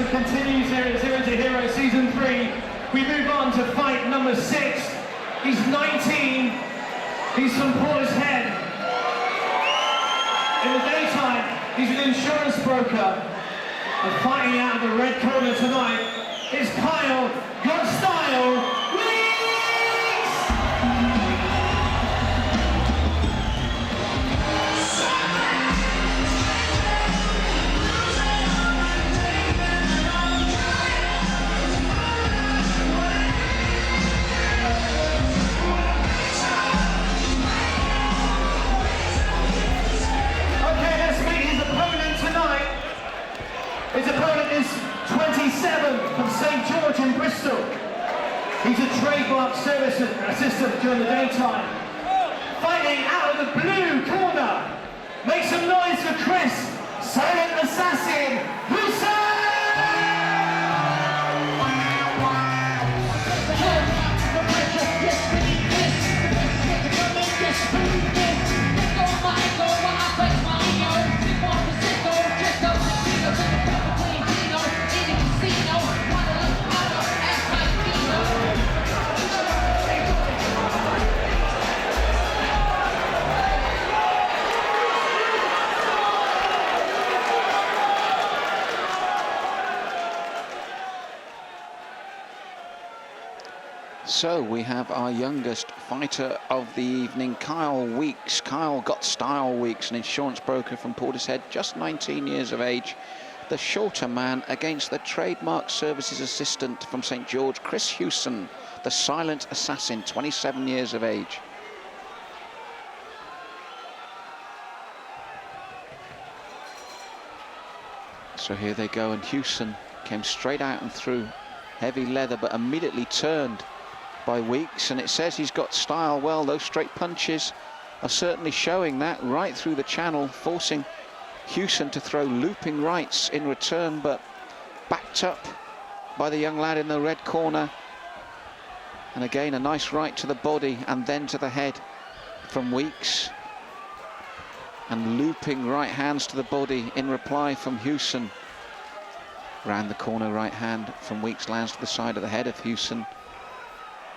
action continues here at Zero to Hero Season 3. We move on to fight number 6. He's 19. He's from Portishead. In the daytime, he's an insurance broker. And fighting out of the red corner tonight is Kyle Got Style. His opponent is 27 from St. George in Bristol. He's a trademark service assistant during the daytime. Fighting out of the blue corner. Make some noise for Chris, Silent Assassin, Hewson! So we have our youngest fighter of the evening, Kyle Weeks. Kyle Got Style Weeks, an insurance broker from Portishead, just 19 years of age. The shorter man against the trademark services assistant from St. George, Chris Hewson, the silent assassin, 27 years of age. So here they go, and Hewson came straight out and through. Heavy leather, but immediately turned by Weeks, and it says he's got style. Well, those straight punches are certainly showing that right through the channel, forcing Hewson to throw looping rights in return, but backed up by the young lad in the red corner. And again, a nice right to the body and then to the head from Weeks. And looping right hands to the body in reply from Hewson. Round the corner, right hand from Weeks lands to the side of the head of Hewson,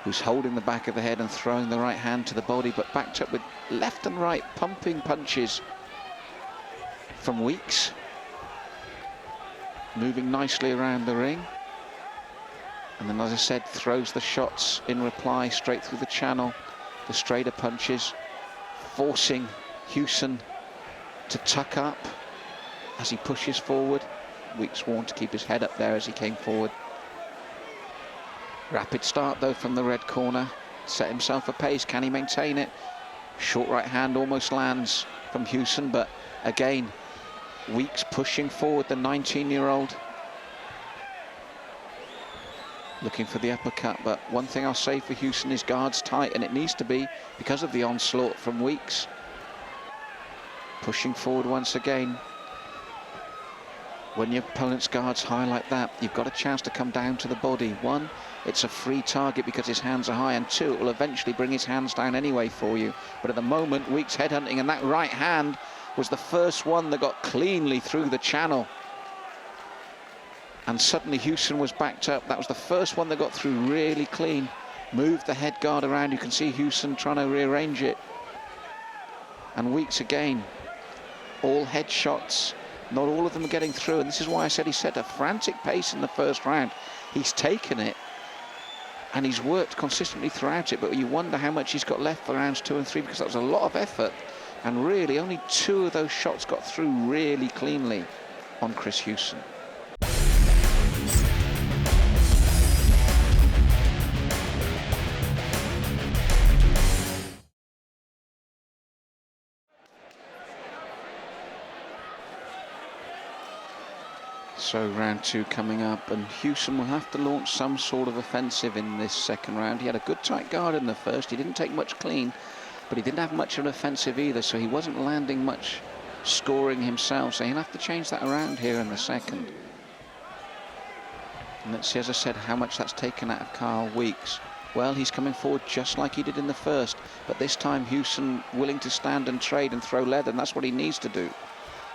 who's holding the back of the head and throwing the right hand to the body, but backed up with left and right pumping punches from Weeks. Moving nicely around the ring. And then, as I said, throws the shots in reply straight through the channel. The straighter punches, forcing Hewson to tuck up as he pushes forward. Weeks warned to keep his head up there as he came forward. Rapid start though from the red corner. Set himself a pace. Can he maintain it? Short right hand almost lands from Hewson, but again, Weeks pushing forward, the 19-year-old. Looking for the uppercut, but one thing I'll say for Hewson is guards tight, and it needs to be because of the onslaught from Weeks. Pushing forward once again. When your opponent's guard's high like that, you've got a chance to come down to the body. One, it's a free target because his hands are high, and two, it will eventually bring his hands down anyway for you. But at the moment, Weeks headhunting, and that right hand was the first one that got cleanly through the channel. And suddenly Hewson was backed up. That was the first one that got through really clean. Moved the head guard around. You can see Hewson trying to rearrange it. And Weeks again, all head shots. Not all of them are getting through, and this is why I said he set a frantic pace in the first round. He's taken it, and he's worked consistently throughout it, but you wonder how much he's got left for rounds 2 and 3, because that was a lot of effort, and really only 2 of those shots got through really cleanly on Chris Hewson. So round 2 coming up, and Hewson will have to launch some sort of offensive in this second round. He had a good tight guard in the first. He didn't take much clean, but he didn't have much of an offensive either, so he wasn't landing much scoring himself. So he'll have to change that around here in the second. And let's see, as I said, how much that's taken out of Kyle Weeks. Well, he's coming forward just like he did in the first, but this time Hewson willing to stand and trade and throw leather, and that's what he needs to do.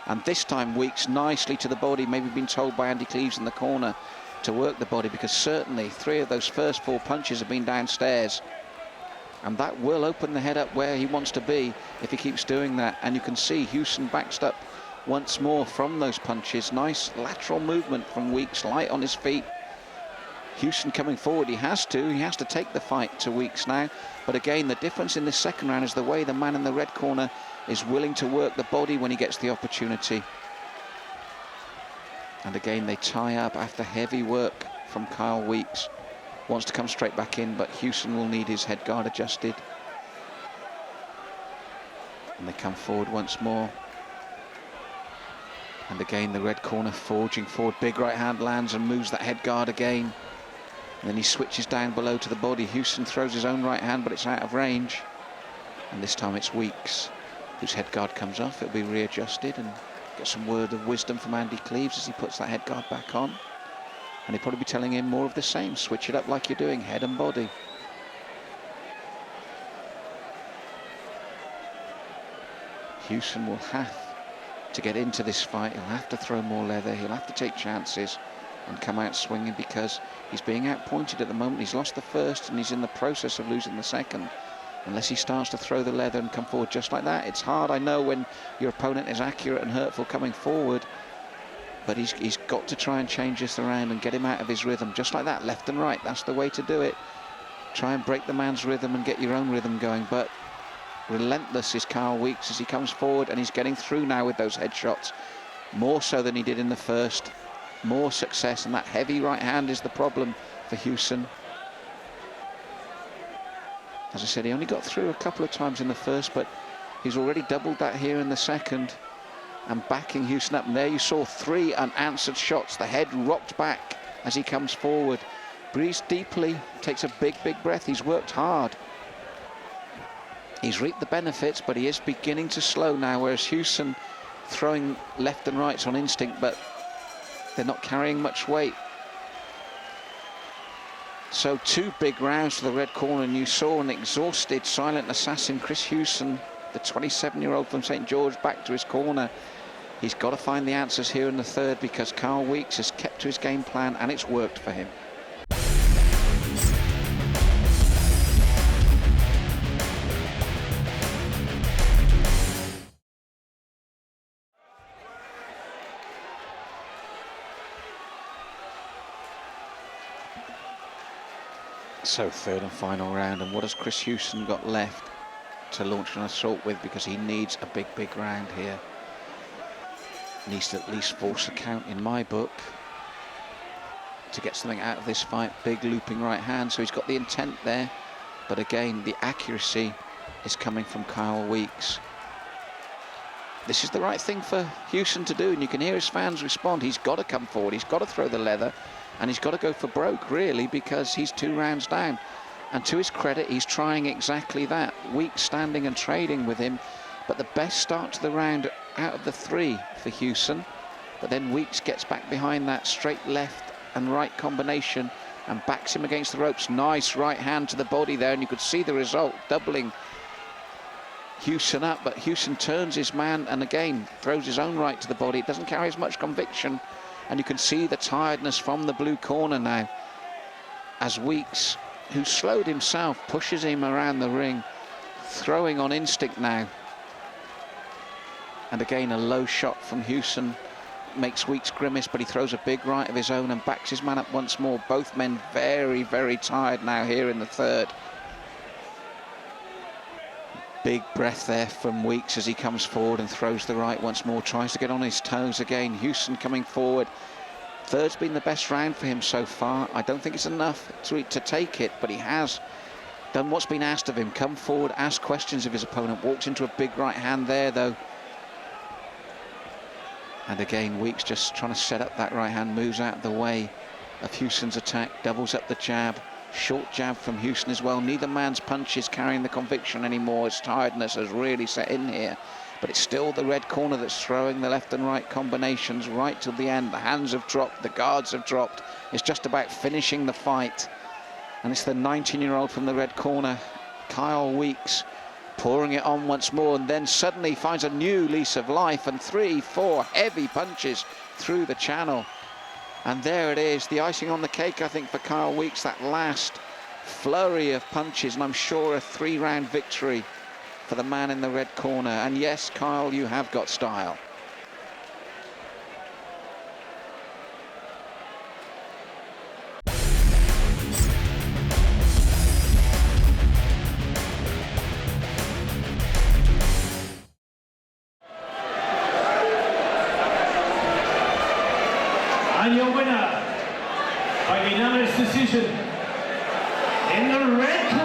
And this time Weeks nicely to the body, maybe been told by Andy Cleves in the corner to work the body, because certainly 3 of those first 4 punches have been downstairs. And that will open the head up where he wants to be if he keeps doing that. And you can see Hewson backs up once more from those punches. Nice lateral movement from Weeks, light on his feet. Hewson coming forward, he has to take the fight to Weeks now. But again, the difference in this second round is the way the man in the red corner is willing to work the body when he gets the opportunity. And again, they tie up after heavy work from Kyle Weeks. Wants to come straight back in, but Hewson will need his head guard adjusted. And they come forward once more. And again, the red corner forging forward. Big right hand lands and moves that head guard again. And then he switches down below to the body. Hewson throws his own right hand, but it's out of range. And this time it's Weeks whose head guard comes off. It'll be readjusted, and get some word of wisdom from Andy Cleves as he puts that head guard back on. And he'll probably be telling him more of the same. Switch it up like you're doing, head and body. Hewson will have to get into this fight. He'll have to throw more leather. He'll have to take chances and come out swinging, because he's being outpointed at the moment. He's lost the first and he's in the process of losing the second. Unless he starts to throw the leather and come forward just like that. It's hard, I know, when your opponent is accurate and hurtful coming forward. But he's got to try and change this around and get him out of his rhythm. Just like that, left and right. That's the way to do it. Try and break the man's rhythm and get your own rhythm going. But relentless is Kyle Weeks as he comes forward, and he's getting through now with those headshots. More so than he did in the first. More success, and that heavy right hand is the problem for Hewson. As I said, he only got through a couple of times in the first, but he's already doubled that here in the second. And backing Hewson up, and there you saw 3 unanswered shots. The head rocked back as he comes forward. Breathes deeply, takes a big breath. He's worked hard. He's reaped the benefits, but he is beginning to slow now, whereas Hewson throwing left and rights on instinct, but they're not carrying much weight. So 2 big rounds for the red corner, and you saw an exhausted silent assassin, Chris Hewson, the 27-year-old from St. George, back to his corner. He's got to find the answers here in the third, because Kyle Weeks has kept to his game plan and it's worked for him. So third and final round, and what has Chris Hewson got left to launch an assault with, because he needs a big round here. Needs to at least force a count in my book to get something out of this fight. Big looping right hand, so he's got the intent there, but again the accuracy is coming from Kyle Weeks. This is the right thing for Hewson to do, and you can hear his fans respond. He's got to come forward, he's got to throw the leather, and he's got to go for broke, really, because he's 2 rounds down. And to his credit, he's trying exactly that. Weeks standing and trading with him, but the best start to the round out of the 3 for Hewson. But then Weeks gets back behind that straight left and right combination and backs him against the ropes. Nice right hand to the body there, and you could see the result, doubling Hewson up, but Hewson turns his man and again throws his own right to the body. It doesn't carry as much conviction, and you can see the tiredness from the blue corner now as Weeks, who slowed himself, pushes him around the ring, throwing on instinct now. And again, a low shot from Hewson makes Weeks grimace, but he throws a big right of his own and backs his man up once more. Both men very tired now here in the third. Big breath there from Weeks as he comes forward and throws the right once more, tries to get on his toes again. Hewson coming forward. Third's been the best round for him so far. I don't think it's enough to take it, but he has done what's been asked of him. Come forward, ask questions of his opponent. Walks into a big right hand there, though. And again, Weeks just trying to set up that right hand, moves out of the way of Hewson's attack, doubles up the jab. Short jab from Hewson as well. Neither man's punch is carrying the conviction anymore. His tiredness has really set in here. But it's still the red corner that's throwing the left and right combinations right till the end. The hands have dropped, the guards have dropped. It's just about finishing the fight. And it's the 19-year-old from the red corner, Kyle Weeks, pouring it on once more, and then suddenly finds a new lease of life, and 3-4 heavy punches through the channel. And there it is, the icing on the cake, I think, for Kyle Weeks, that last flurry of punches, and I'm sure a 3-round victory for the man in the red corner. And yes, Kyle, you have got style. And your winner by unanimous decision in the red corner.